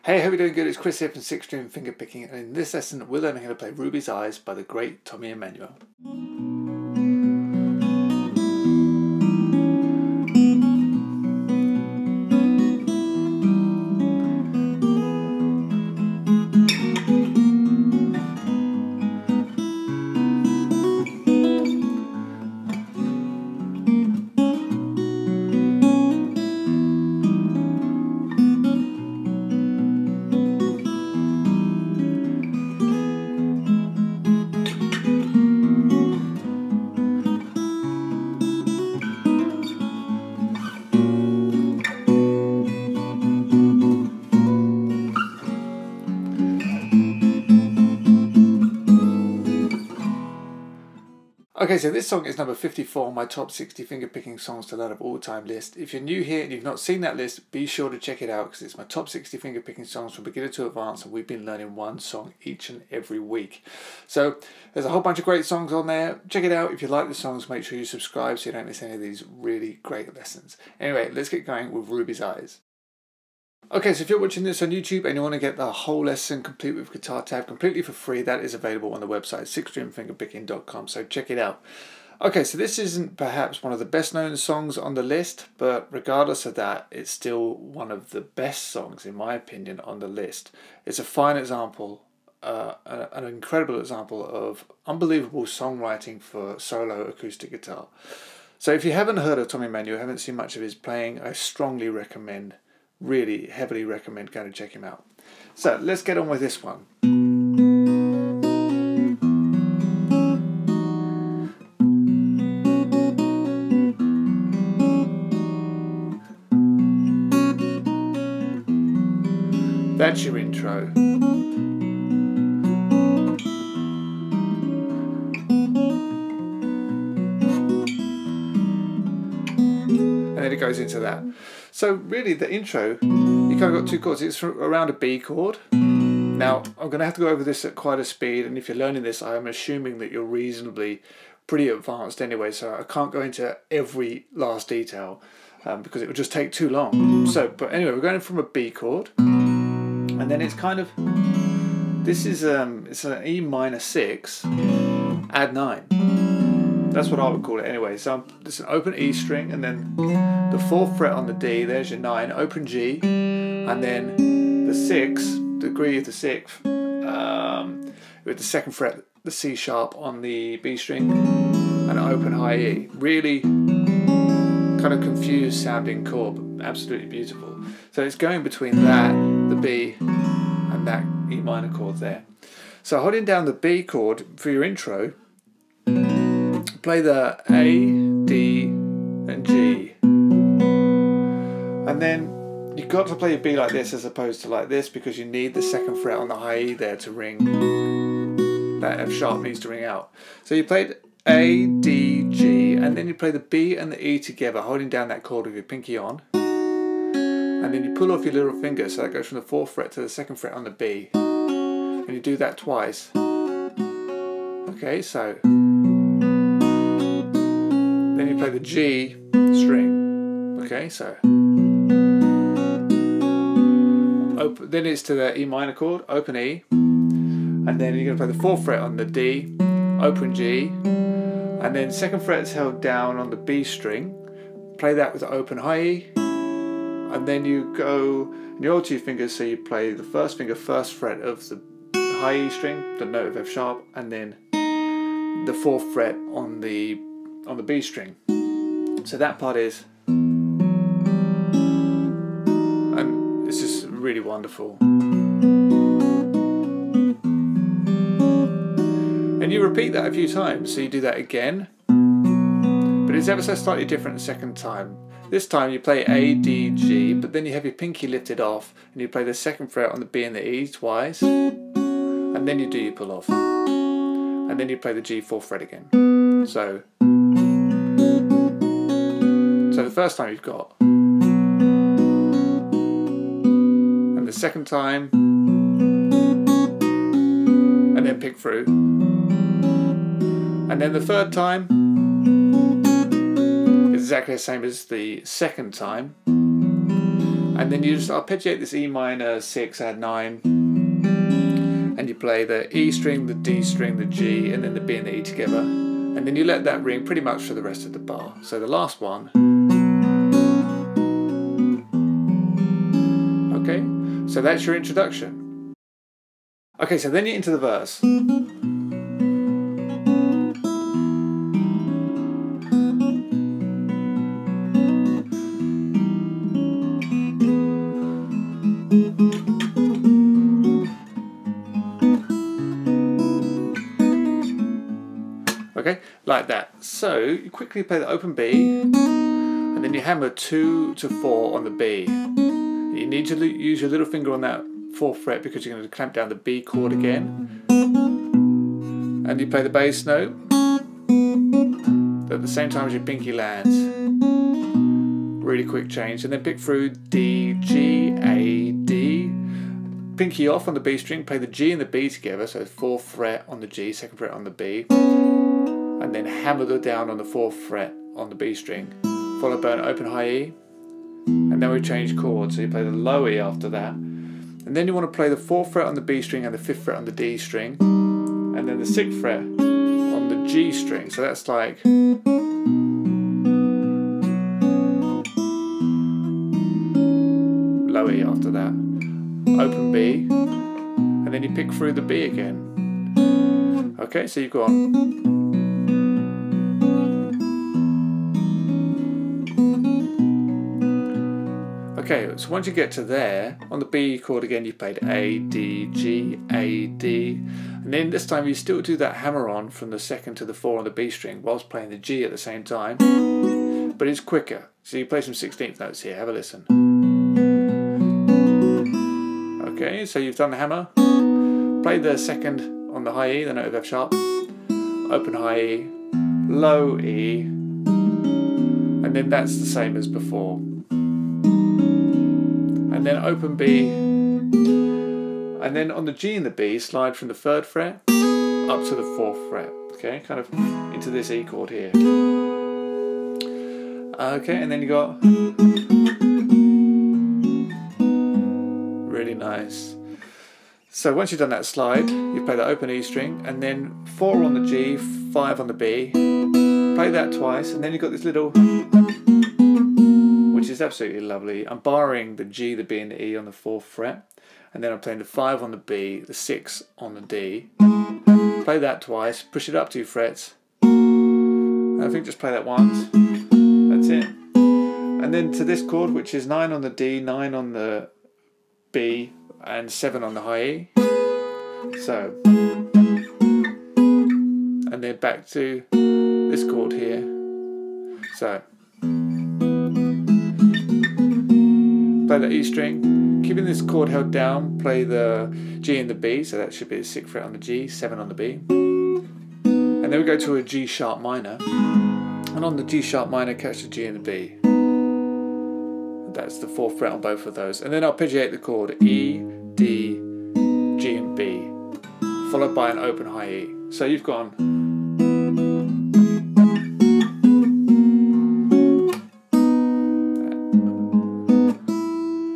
Hey, hope you're doing good. It's Chris here from Fingerstyle Fingerpicking, and in this lesson we're learning how to play Ruby's Eyes by the great Tommy Emmanuel. Okay, so this song is number 54 on my top 60 fingerpicking songs to learn of all time list. If you're new here and you've not seen that list, be sure to check it out because it's my top 60 fingerpicking songs from beginner to advanced, and we've been learning one song each and every week. So there's a whole bunch of great songs on there. Check it out. If you like the songs, make sure you subscribe so you don't miss any of these really great lessons. Anyway, let's get going with Ruby's Eyes. Okay, so if you're watching this on YouTube and you want to get the whole lesson complete with guitar tab completely for free, that is available on the website sixstreamfingerpicking.com, so check it out. Okay, so this isn't perhaps one of the best known songs on the list, but regardless of that, it's still one of the best songs in my opinion on the list. It's a fine example, an incredible example of unbelievable songwriting for solo acoustic guitar. So if you haven't heard of Tommy Emmanuel, haven't seen much of his playing, I strongly recommend, really heavily recommend going to check him out. So let's get on with this one. That's your intro. And then it goes into that. So really the intro, you kind of got two chords. It's around a B chord. Now I'm going to have to go over this at quite a speed, and if you're learning this I'm assuming that you're reasonably pretty advanced anyway, so I can't go into every last detail because it would just take too long. So, but anyway, we're going from a B chord, and then it's kind of, this is it's an E minor 6 add 9. That's what I would call it anyway. So it's an open E string, and then the 4th fret on the D, there's your 9, open G, and then the 6th, degree of the 6th, with the 2nd fret, the C sharp on the B string, and an open high E. Really kind of confused sounding chord, but absolutely beautiful. So it's going between that, the B, and that E minor chord there. So holding down the B chord for your intro, play the A, D, and G. And then you've got to play a B like this as opposed to like this, because you need the 2nd fret on the high E there to ring. That F sharp needs to ring out. So you played A, D, G, and then you play the B and the E together, holding down that chord with your pinky on. And then you pull off your little finger, so that goes from the 4th fret to the 2nd fret on the B. And you do that twice. Okay, so then you play the G string. Okay, so then it's to the E minor chord, open E, and then you're going to play the 4th fret on the D, open G, and then 2nd fret is held down on the B string, play that with the open high E, and then you go in your 2 fingers, so you play the 1st finger, 1st fret of the high E string, the note of F sharp, and then the 4th fret on the B string. So that part is, and it's just really wonderful. And you repeat that a few times, so you do that again, but it's ever so slightly different the second time. This time you play A, D, G, but then you have your pinky lifted off and you play the 2nd fret on the B and the E twice, and then you do your pull off, and then you play the G 4th fret again. So the first time you've got, and the second time, and then pick through, and then the third time is exactly the same as the second time, And then you just arpeggiate this E minor 6, add 9, and you play the E string, the D string, the G, and then the B and the E together. And then you let that ring pretty much for the rest of the bar. So the last one. Okay, so that's your introduction. Okay, so then you're into the verse. Okay, like that. So you quickly play the open B, and then you hammer 2 to 4 on the B. You need to use your little finger on that 4th fret because you're going to clamp down the B chord again. And you play the bass note at the same time as your pinky lands. Really quick change, and then pick through D, G, A, D. Pinky off on the B string, play the G and the B together, so 4th fret on the G, 2nd fret on the B. And then hammer the down on the 4th fret on the B string, followed by an open high E, and then we change chords, so you play the low E after that, and then you want to play the 4th fret on the B string and the 5th fret on the D string, and then the 6th fret on the G string, so that's like low E after that, open B, and then you pick through the B again. Okay, so you've got okay, so once you get to there, on the B chord again you played A, D, G, A, D, and then this time you still do that hammer on from the 2nd to the 4 on the B string whilst playing the G at the same time, but it's quicker. So you play some 16th notes here, have a listen. Okay, so you've done the hammer, play the 2nd on the high E, the note of F sharp, open high E, low E, and then that's the same as before. And then open B, and then on the G and the B, slide from the 3rd fret up to the 4th fret, okay, kind of into this E chord here. Okay, and then you got, really nice. So once you've done that slide, you play the open E string, and then 4 on the G, 5 on the B, play that twice, and then you've got this little, which is absolutely lovely. I'm barring the G, the B and the E on the 4th fret, and then I'm playing the 5 on the B, the 6 on the D. Play that twice, push it up 2 frets, and I think just play that once, that's it. And then to this chord, which is 9 on the D, 9 on the B, and 7 on the high E. So, and then back to this chord here. So, play the E string, keeping this chord held down, play the G and the B, so that should be the 6th fret on the G, 7 on the B. And then we go to a G sharp minor, and on the G sharp minor catch the G and the B. That's the 4th fret on both of those. And then arpeggiate the chord E, D, G and B, followed by an open high E. So you've gone.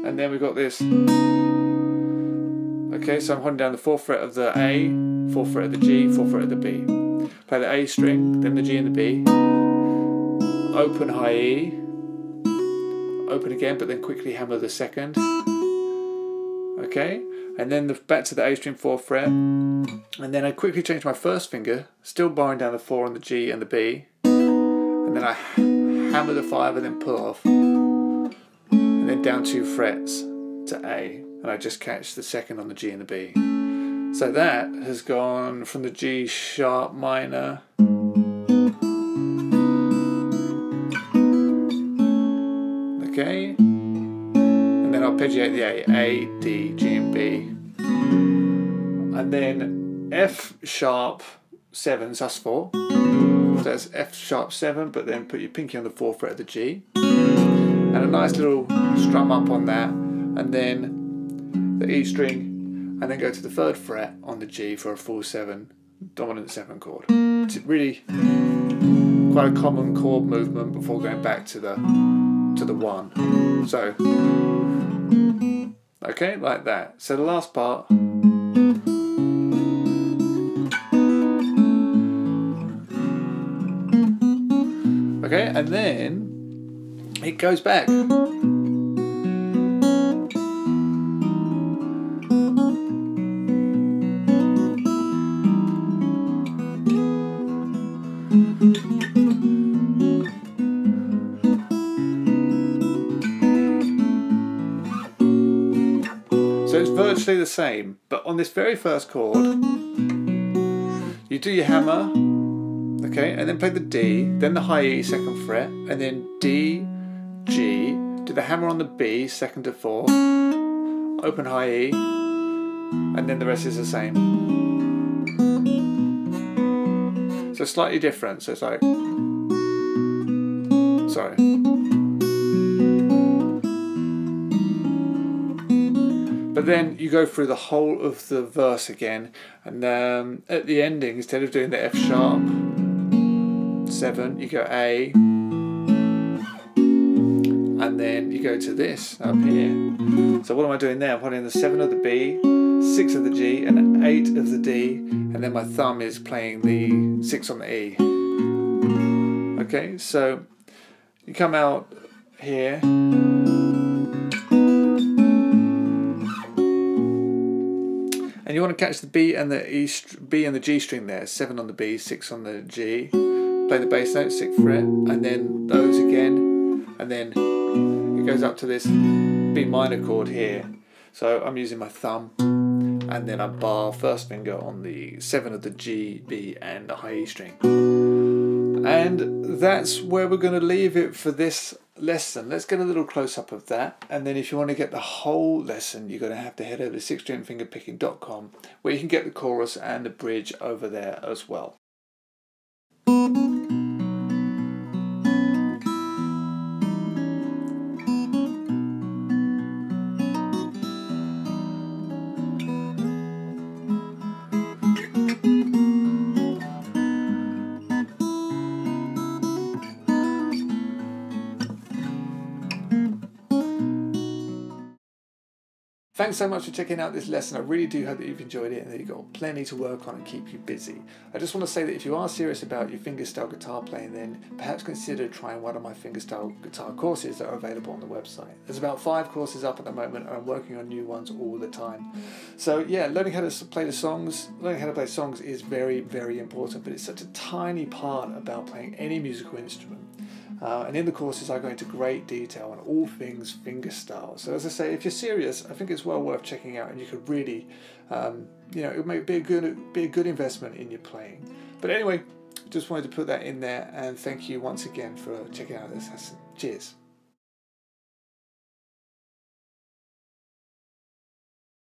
And then we've got this. Okay, so I'm holding down the 4th fret of the A, 4th fret of the G, 4th fret of the B. Play the A string, then the G and the B. Open high E. Open again, but then quickly hammer the 2nd. Okay, and then back to the A string 4th fret. And then I quickly change my 1st finger, still barring down the 4 on the G and the B. And then I hammer the 5 and then pull off. And then down 2 frets to A. And I just catch the 2nd on the G and the B. So that has gone from the G sharp minor okay, and then arpeggiate the A, D, G and B, and then F sharp 7 sus4, so that's F sharp 7, but then put your pinky on the 4th fret of the G, and a nice little strum up on that, and then the E string, and then go to the 3rd fret on the G for a full 7, dominant 7 chord. It's really quite a common chord movement before going back to the 1. So Okay, like that. So the last part. Okay, and then it goes back. So it's virtually the same, but on this very first chord, you do your hammer, okay, and then play the D, then the high E, 2nd fret, and then D, G, do the hammer on the B, 2nd to 4, open high E, and then the rest is the same. So slightly different, so it's like, sorry. But then you go through the whole of the verse again, and at the ending, instead of doing the F sharp 7, you go A, and then you go to this up here. So what am I doing there? I'm putting the 7 of the B, 6 of the G, and 8 of the D, and then my thumb is playing the 6 on the E. Okay, so you come out here. And you want to catch the B and the B and the G string there. 7 on the B, 6 on the G. Play the bass note, 6th fret, and then those again, and then it goes up to this B minor chord here. So I'm using my thumb, and then I bar first finger on the 7 of the G, B, and the high E string. And that's where we're going to leave it for this lesson. Let's get a little close up of that, and then if you want to get the whole lesson, you're going to have to head over to 6stringfingerpicking.com, where you can get the chorus and the bridge over there as well. Thanks so much for checking out this lesson. I really do hope that you've enjoyed it and that you've got plenty to work on and keep you busy. I just want to say that if you are serious about your fingerstyle guitar playing, then perhaps consider trying one of my fingerstyle guitar courses that are available on the website. There's about 5 courses up at the moment, and I'm working on new ones all the time. So yeah, learning how to play songs is very, very important, but it's such a tiny part about playing any musical instrument. And in the courses I go into great detail on all things fingerstyle. So as I say, if you're serious, I think it's well worth checking out, and you could really, it may be a good investment in your playing. But anyway, just wanted to put that in there, and thank you once again for checking out this lesson. Cheers.